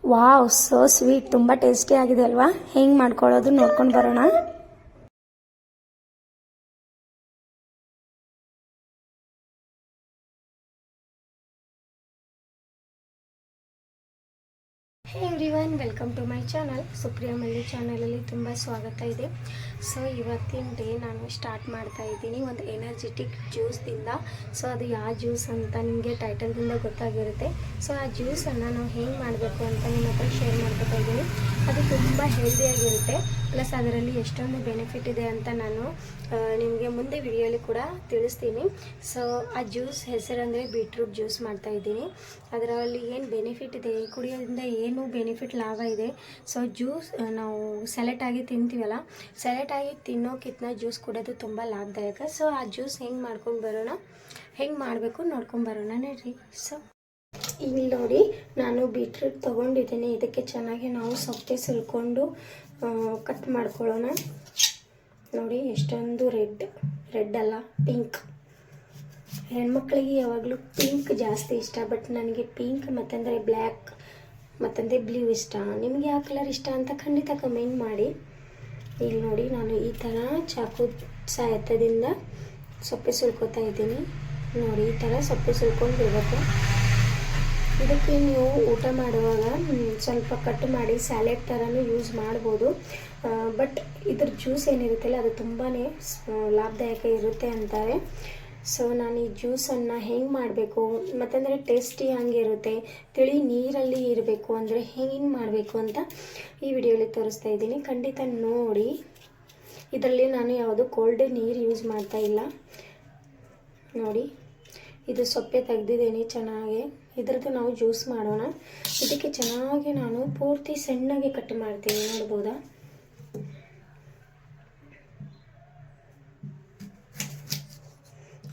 Wow, so sweet. ತುಂಬ tasty ಆಗಿದೆ ಅಲ್ವಾ? ಹೆಂಗೆ ಮಾಡ್ಕೊಳ್ಳೋದು ನೋಡ್ಕೊಂಡು ಬರೋಣ. Hey everyone, welcome to my channel. Supriya Malli ಚಾನಲಲ್ಲಿ ತುಂಬ ಸ್ವಾಗತ ಇದೆ. ಸೊ ಇವತ್ತಿನ ಡೇ ನಾನು ಸ್ಟಾರ್ಟ್ ಮಾಡ್ತಾ ಇದ್ದೀನಿ ಒಂದು ಎನರ್ಜೆಟಿಕ್ ಜ್ಯೂಸ್ದಿಂದ. ಸೊ ಅದು ಯಾವ ಜ್ಯೂಸ್ ಅಂತ ನಿಮಗೆ ಟೈಟಲ್ದಿಂದ ಗೊತ್ತಾಗಿರುತ್ತೆ. ಸೊ ಆ ಜ್ಯೂಸನ್ನು ನಾವು ಹೆಂಗೆ ಮಾಡಬೇಕು ಅಂತ ನಿಮ್ಮ ಹತ್ರ ಶೇರ್ ಮಾಡ್ಕೊತಾ ಇದ್ದೀನಿ. ಅದು ತುಂಬ ಹೆಲ್ದಿಯಾಗಿರುತ್ತೆ, ಪ್ಲಸ್ ಅದರಲ್ಲಿ ಎಷ್ಟೊಂದು ಬೆನಿಫಿಟ್ ಇದೆ ಅಂತ ನಾನು ನಿಮಗೆ ಮುಂದೆ ವಿಡಿಯೋಲಿ ಕೂಡ ತಿಳಿಸ್ತೀನಿ. ಸೊ ಆ ಜ್ಯೂಸ್ ಹೆಸರಂದರೆ ಬೀಟ್ರೂಟ್ ಜ್ಯೂಸ್ ಮಾಡ್ತಾ ಇದ್ದೀನಿ. ಅದರಲ್ಲಿ ಏನು ಬೆನಿಫಿಟ್ ಇದೆ, ಕುಡಿಯೋದ್ರಿಂದ ಏನು ಬೆನಿಫಿಟ್ ಲಾಭ ಇದೆ. ಸೊ ಜ್ಯೂಸ್ ನಾವು ಸೆಲೆಕ್ಟಾಗಿ ತಿಂತೀವಲ್ಲ, ಸೆಲೆಕ್ಟಾಗಿ ತಿನ್ನೋಕ್ಕಿಂತ ಜ್ಯೂಸ್ ಕುಡಿಯೋದು ತುಂಬ ಲಾಭದಾಯಕ. ಸೊ ಆ ಜ್ಯೂಸ್ ಹೆಂಗೆ ಮಾಡಬೇಕು ನೋಡ್ಕೊಂಡು ಬರೋಣ ನಡ್ರಿ. ಸೊ ಇಲ್ಲಿ ನೋಡಿ, ನಾನು ಬೀಟ್ರೂಟ್ ತೊಗೊಂಡಿದ್ದೀನಿ. ಇದಕ್ಕೆ ಚೆನ್ನಾಗಿ ನಾವು ಸೊಪ್ಪೆ ಸುಲ್ಕೊಂಡು ಕಟ್ ಮಾಡ್ಕೊಳ್ಳೋಣ. ನೋಡಿ ಎಷ್ಟೊಂದು ರೆಡ್ ಅಲ್ಲ, ಪಿಂಕ್. ಹೆಣ್ಮಕ್ಳಿಗೆ ಯಾವಾಗಲೂ ಪಿಂಕ್ ಜಾಸ್ತಿ ಇಷ್ಟ, ಬಟ್ ನನಗೆ ಪಿಂಕ್ ಮತ್ತಂದರೆ ಬ್ಲ್ಯಾಕ್ ಮತ್ತಂದರೆ ಬ್ಲೂ ಇಷ್ಟ. ನಿಮಗೆ ಯಾವ ಕಲರ್ ಇಷ್ಟ ಅಂತ ಖಂಡಿತ ಕಮೆಂಟ್ ಮಾಡಿ. ಇಲ್ಲಿ ನೋಡಿ, ನಾನು ಈ ಥರ ಚಾಕು ಸಹಾಯದಿಂದ ಸೊಪ್ಪೆ ಸುಲ್ಕೋತಾ ಇದ್ದೀನಿ. ನೋಡಿ, ಈ ಥರ ಸೊಪ್ಪೆ ಸುಲ್ಕೊಂಡಿರ್ಬೇಕು. ಇದಕ್ಕೆ ನೀವು ಊಟ ಮಾಡುವಾಗ ಸ್ವಲ್ಪ ಕಟ್ ಮಾಡಿ ಸ್ಯಾಲೆಡ್ ಥರನೂ ಯೂಸ್ ಮಾಡ್ಬೋದು. ಬಟ್ ಇದ್ರ ಜ್ಯೂಸ್ ಏನಿರುತ್ತಲ್ಲ ಅದು ತುಂಬಾ ಲಾಭದಾಯಕ ಇರುತ್ತೆ ಅಂತಾರೆ. ಸೊ ನಾನು ಈ ಜ್ಯೂಸನ್ನು ಹೆಂಗೆ ಮಾಡಬೇಕು ಮತ್ತಂದರೆ ಟೇಸ್ಟಿ ಹಂಗಿರುತ್ತೆ, ತಿಳಿ ನೀರಲ್ಲಿ ಇರಬೇಕು ಅಂದರೆ ಹೆಂಗೆ ಮಾಡಬೇಕು ಅಂತ ಈ ವಿಡಿಯೋಲಿ ತೋರಿಸ್ತಾ ಇದ್ದೀನಿ. ಖಂಡಿತ ನೋಡಿ. ಇದರಲ್ಲಿ ನಾನು ಯಾವುದು ಕೋಲ್ಡ್ ನೀರು ಯೂಸ್ ಮಾಡ್ತಾ ಇಲ್ಲ. ನೋಡಿ, ಇದು ಸೊಪ್ಪೆ ತೆಗೆದಿದ್ದೀನಿ ಚೆನ್ನಾಗಿ. ಇದರದ್ದು ನಾವು ಜ್ಯೂಸ್ ಮಾಡೋಣ. ಇದಕ್ಕೆ ಚೆನ್ನಾಗಿ ನಾನು ಪೂರ್ತಿ ಸಣ್ಣಗೆ ಕಟ್ ಮಾಡ್ತೀನಿ, ನೋಡ್ಬೋದಾ?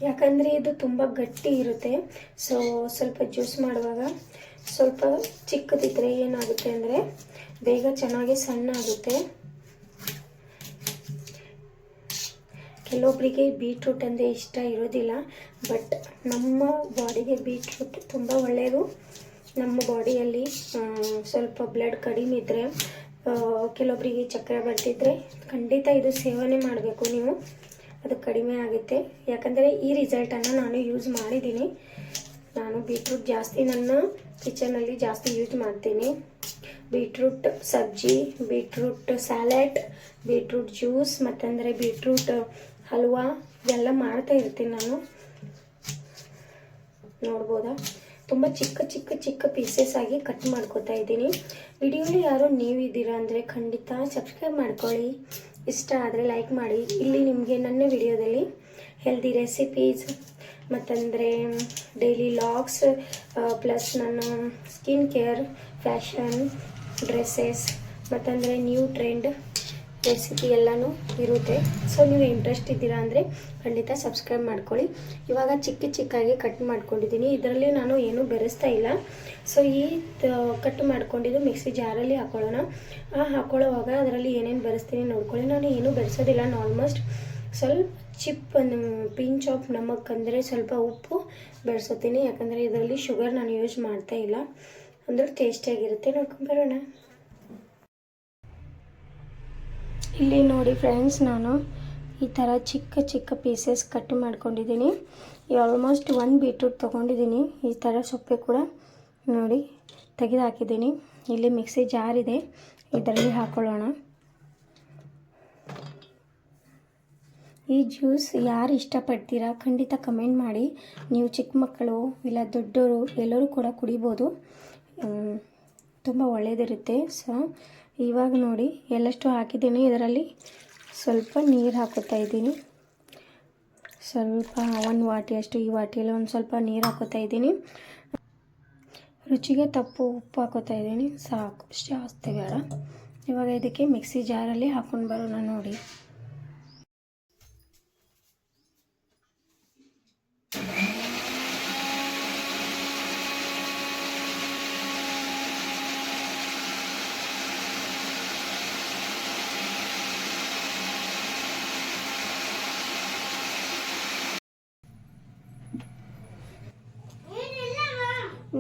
ಯಾಕಂದರೆ ಇದು ತುಂಬ ಗಟ್ಟಿ ಇರುತ್ತೆ. ಸೊ ಸ್ವಲ್ಪ ಜ್ಯೂಸ್ ಮಾಡುವಾಗ ಸ್ವಲ್ಪ ಚಿಕ್ಕದಿದ್ದರೆ ಏನಾಗುತ್ತೆ ಅಂದರೆ ಬೇಗ ಚೆನ್ನಾಗಿ ಸಣ್ಣ ಆಗುತ್ತೆ. ಕೆಲವೊಬ್ಬರಿಗೆ ಬೀಟ್ರೂಟ್ ಅಂದರೆ ಇಷ್ಟ ಇರೋದಿಲ್ಲ, ಬಟ್ ನಮ್ಮ ಬಾಡಿಗೆ ಬೀಟ್ರೂಟ್ ತುಂಬ ಒಳ್ಳೆಯದು. ನಮ್ಮ ಬಾಡಿಯಲ್ಲಿ ಸ್ವಲ್ಪ ಬ್ಲಡ್ ಕಡಿಮೆ ಇದ್ದರೆ, ಕೆಲವೊಬ್ಬರಿಗೆ ಚಕ್ರ ಬರ್ತಿದ್ರೆ ಖಂಡಿತ ಇದು ಸೇವನೆ ಮಾಡಬೇಕು ನೀವು, ಅದು ಕಡಿಮೆ ಆಗುತ್ತೆ. ಯಾಕಂದರೆ ಈ ರಿಸಲ್ಟನ್ನು ನಾನು ಯೂಸ್ ಮಾಡಿದ್ದೀನಿ. ನಾನು ಬೀಟ್ರೂಟ್ ಜಾಸ್ತಿ ನನ್ನ ಕಿಚನಲ್ಲಿ ಜಾಸ್ತಿ ಯೂಸ್ ಮಾಡ್ತೀನಿ. ಬೀಟ್ರೂಟ್ ಸಬ್ಜಿ, ಬೀಟ್ರೂಟ್ ಸ್ಯಾಲೆಡ್, ಬೀಟ್ರೂಟ್ ಜ್ಯೂಸ್ ಮತ್ತಂದರೆ ಬೀಟ್ರೂಟ್ ಹಲ್ವಾ ಇವೆಲ್ಲ ಮಾಡ್ತಾ ಇರ್ತೀನಿ ನಾನು. ನೋಡ್ಬೋದಾ? ತುಂಬ ಚಿಕ್ಕ ಪೀಸಸ್ ಆಗಿ ಕಟ್ ಮಾಡ್ಕೋತಾ ಇದ್ದೀನಿ. ವಿಡಿಯೋಲಿ ಯಾರು ನೀವಿದ್ದೀರಾ ಅಂದರೆ ಖಂಡಿತ ಸಬ್ಸ್ಕ್ರೈಬ್ ಮಾಡ್ಕೊಳ್ಳಿ. ಇಷ್ಟ ಆದರೆ ಲೈಕ್ ಮಾಡಿ. ಇಲ್ಲಿ ನಿಮಗೆ ನನ್ನ ವಿಡಿಯೋದಲ್ಲಿ ಹೆಲ್ದಿ ರೆಸಿಪೀಸ್ ಮತ್ತಂದರೆ ಡೈಲಿ ಲಾಗ್ಸ್, ಪ್ಲಸ್ ನನ್ನ ಸ್ಕಿನ್ ಕೇರ್, ಫ್ಯಾಷನ್, ಡ್ರೆಸ್ಸಸ್ ಮತ್ತಂದರೆ ನ್ಯೂ ಟ್ರೆಂಡ್ ರೆಸಿಪಿ ಎಲ್ಲನೂ ಇರುತ್ತೆ. ಸೊ ನೀವು ಇಂಟ್ರೆಸ್ಟ್ ಇದ್ದೀರಾ ಅಂದರೆ ಖಂಡಿತ ಸಬ್ಸ್ಕ್ರೈಬ್ ಮಾಡ್ಕೊಳ್ಳಿ. ಇವಾಗ ಚಿಕ್ಕಾಗಿ ಕಟ್ ಮಾಡ್ಕೊಂಡಿದ್ದೀನಿ. ಇದರಲ್ಲಿ ನಾನು ಏನೂ ಬೆರೆಸ್ತಾ ಇಲ್ಲ. ಸೊ ಈ ಕಟ್ ಮಾಡ್ಕೊಂಡಿದ್ದು ಮಿಕ್ಸಿ ಜಾರಲ್ಲಿ ಹಾಕೊಳ್ಳೋಣ. ಹಾಕೊಳ್ಳೋವಾಗ ಅದರಲ್ಲಿ ಏನೇನು ಬೆರೆಸ್ತೀನಿ ನೋಡ್ಕೊಳ್ಳಿ. ನಾನು ಏನೂ ಬೆರೆಸೋದಿಲ್ಲ. ಆಲ್ಮೋಸ್ಟ್ ಸ್ವಲ್ಪ ಪಿಂಚ್ ಆಫ್ ನಮಕ್ ಅಂದರೆ ಸ್ವಲ್ಪ ಉಪ್ಪು ಬೆರೆಸೋತೀನಿ. ಯಾಕಂದರೆ ಇದರಲ್ಲಿ ಶುಗರ್ ನಾನು ಯೂಸ್ ಮಾಡ್ತಾ ಇಲ್ಲ, ಅಂದರೆ ಟೇಸ್ಟಿಯಾಗಿರುತ್ತೆ. ನೋಡ್ಕೊಂಬರೋಣ. ಇಲ್ಲಿ ನೋಡಿ ಫ್ರೆಂಡ್ಸ್, ನಾನು ಈ ಥರ ಚಿಕ್ಕ ಪೀಸಸ್ ಕಟ್ ಮಾಡ್ಕೊಂಡಿದ್ದೀನಿ. ಆಲ್ಮೋಸ್ಟ್ 1 ಬೀಟ್ರೂಟ್ ತೊಗೊಂಡಿದ್ದೀನಿ. ಈ ಥರ ಸೊಪ್ಪೆ ಕೂಡ ನೋಡಿ ತೆಗೆದು ಹಾಕಿದ್ದೀನಿ. ಇಲ್ಲಿ ಮಿಕ್ಸಿ ಜಾರ್ ಇದೆ, ಇದರಲ್ಲಿ ಹಾಕೊಳ್ಳೋಣ. ಈ ಜ್ಯೂಸ್ ಯಾರು ಇಷ್ಟಪಡ್ತೀರಾ ಖಂಡಿತ ಕಮೆಂಟ್ ಮಾಡಿ. ನೀವು ಚಿಕ್ಕ ಮಕ್ಕಳು ಇಲ್ಲ ದೊಡ್ಡವರು ಎಲ್ಲರೂ ಕೂಡ ಕುಡಿಬೋದು, ತುಂಬ ಒಳ್ಳೆಯದಿರುತ್ತೆ. ಸೊ ಇವಾಗ ನೋಡಿ ಎಲ್ಲಷ್ಟು ಹಾಕಿದ್ದೀನಿ. ಇದರಲ್ಲಿ ಸ್ವಲ್ಪ ನೀರು ಹಾಕೋತಾ ಇದ್ದೀನಿ. ಸ್ವಲ್ಪ 1 ವಾಟಿಯಷ್ಟು, ಈ ವಾಟಿಯಲ್ಲಿ ಒಂದು ಸ್ವಲ್ಪ ನೀರು ಹಾಕೋತಾ ಇದ್ದೀನಿ. ರುಚಿಗೆ ಉಪ್ಪು ಹಾಕೋತಾ ಇದ್ದೀನಿ, ಸಾಕು, ಜಾಸ್ತಿ ಬೇಡ. ಇವಾಗ ಇದಕ್ಕೆ ಮಿಕ್ಸಿ ಜಾರಲ್ಲಿ ಹಾಕೊಂಡು ಬರೋಣ. ನೋಡಿ,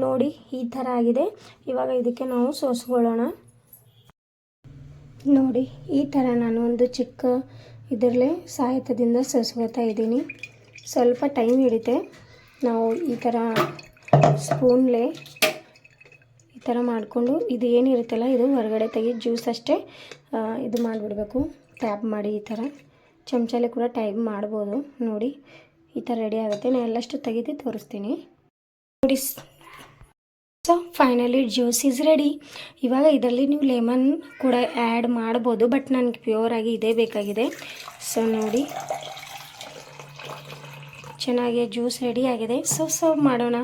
ನೋಡಿ ಈ ಥರ ಆಗಿದೆ. ಇವಾಗ ಇದಕ್ಕೆ ನಾವು ಸೋಸ್ಕೊಳ್ಳೋಣ. ನೋಡಿ ಈ ಥರ ನಾನು ಒಂದು ಚಿಕ್ಕ ಇದರಲ್ಲೇ ಸಹಾಯದಿಂದ ಸೋಸ್ಕೊಳ್ತಾ ಇದ್ದೀನಿ. ಸ್ವಲ್ಪ ಟೈಮ್ ಹಿಡಿತೆ. ನಾವು ಈ ಥರ ಸ್ಪೂನ್ಲೇ ಈ ಥರ ಮಾಡಿಕೊಂಡು ಇದು ಏನಿರುತ್ತಲ್ಲ ಇದು ಹೊರಗಡೆ ತೆಗೆದು ಜ್ಯೂಸ್ ಅಷ್ಟೇ ಇದು ಮಾಡಿಬಿಡ್ಬೇಕು. ಟ್ಯಾಪ್ ಮಾಡಿ ಈ ಥರ ಚಮಚಲ್ಲಿ ಕೂಡ ಟೈಪ್ ಮಾಡ್ಬೋದು. ನೋಡಿ ಈ ಥರ ರೆಡಿ ಆಗುತ್ತೆ. ನಾನು ಎಲ್ಲಷ್ಟು ತೆಗೆದು ತೋರಿಸ್ತೀನಿ ನೋಡಿ. So finally juice is ready. ಇವಾಗ ಇದರಲ್ಲಿ ನೀವು ಲೆಮನ್ ಕೂಡ ಆ್ಯಡ್ ಮಾಡ್ಬೋದು, ಬಟ್ ನನಗೆ ಪ್ಯೂರಾಗಿ ಇದೇ ಬೇಕಾಗಿದೆ. ಸೊ ನೋಡಿ ಚೆನ್ನಾಗಿ ಜ್ಯೂಸ್ ರೆಡಿ ಆಗಿದೆ. ಸೊ ಸರ್ವ್ ಮಾಡೋಣ.